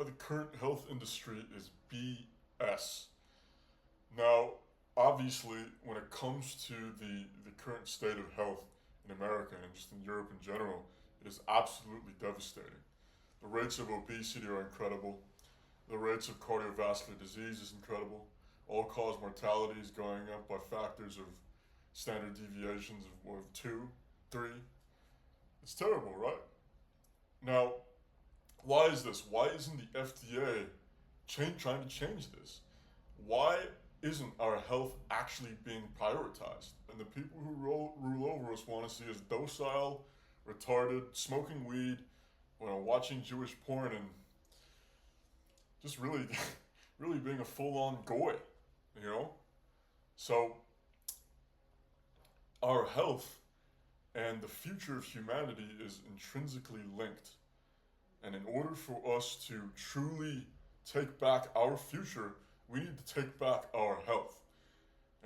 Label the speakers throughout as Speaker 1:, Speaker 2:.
Speaker 1: by the current health industry is BS. Now, obviously, when it comes to the current state of health in America and just in Europe in general, it is absolutely devastating. The rates of obesity are incredible. The rates of cardiovascular disease is incredible. All-cause mortality is going up by factors of standard deviations of 2, 3. It's terrible, right? Now, why is this? Why isn't the FDA trying to change this? Why isn't our health actually being prioritized? And the people who rule over us want to see us docile, retarded, smoking weed, watching Jewish porn, and just really, really being a full-on goy, you know? So, our health and the future of humanity is intrinsically linked. And in order for us to truly take back our future, we need to take back our health.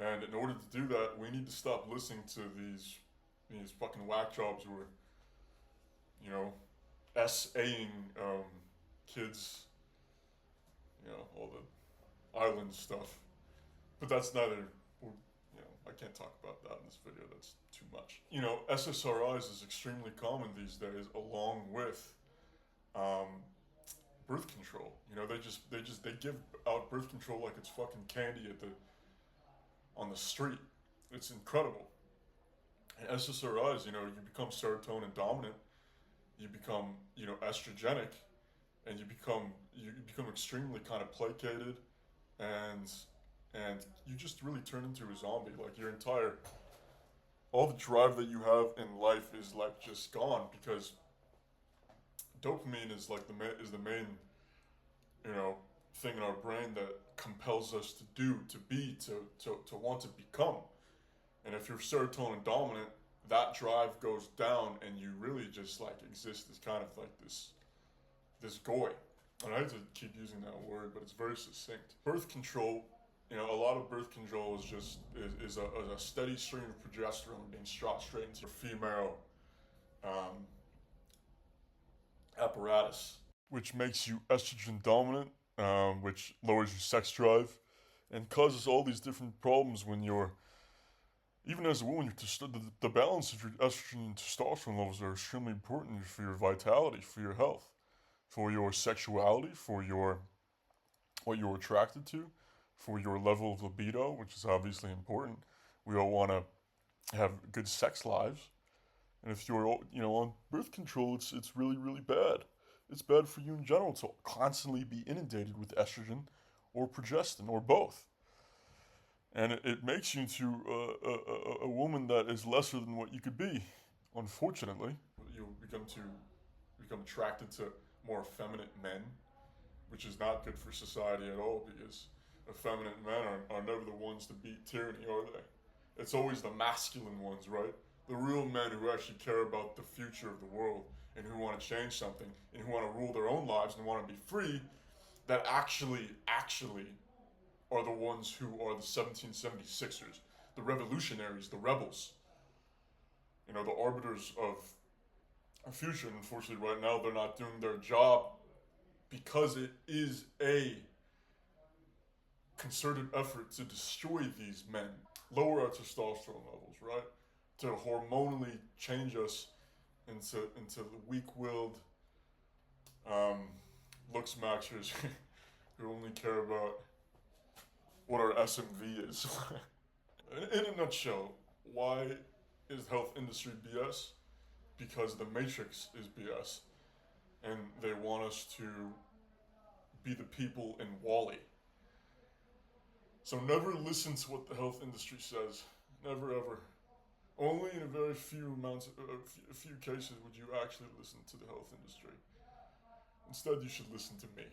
Speaker 1: And in order to do that, we need to stop listening to these fucking whack jobs who are, SAing kids, all the island stuff. But that's neither, I can't talk about that in this video. That's too much. SSRIs is extremely common these days, along with birth control. They give out birth control like it's fucking candy on the street. It's incredible. And SSRIs, you become serotonin dominant, you become, estrogenic, and you become extremely kind of placated, and you just really turn into a zombie. Like all the drive that you have in life is like just gone, because dopamine is like the main thing in our brain that compels us to do, to be, to want to become. And if you're serotonin dominant, that drive goes down, and you really just like exist as kind of like this goy. And I hate to keep using that word, but it's very succinct. Birth control, a lot of birth control is a steady stream of progesterone being shot straight into your female apparatus, which makes you estrogen dominant, which lowers your sex drive, and causes all these different problems when you're, even as a woman, the balance of your estrogen and testosterone levels are extremely important for your vitality, for your health, for your sexuality, for what you're attracted to, for your level of libido, which is obviously important. We all want to have good sex lives. And if you're, on birth control, it's really, really bad. It's bad for you in general to constantly be inundated with estrogen or progestin or both. And it makes you into a woman that is lesser than what you could be, unfortunately. You become attracted to more effeminate men, which is not good for society at all, because effeminate men are never the ones to beat tyranny, are they? It's always the masculine ones, right? The real men who actually care about the future of the world and who want to change something and who want to rule their own lives and want to be free, that actually are the ones who are the 1776ers, the revolutionaries, the rebels, the arbiters of our future. And unfortunately, right now, they're not doing their job, because it is a concerted effort to destroy these men, lower our testosterone levels, right? To hormonally change us into the weak-willed looks maxers who only care about what our SMV is. In a nutshell, why is the health industry BS? Because the Matrix is BS, and they want us to be the people in WALL-E. So never listen to what the health industry says. Never, ever. Only in a very few cases would you actually listen to the health industry. Instead, you should listen to me.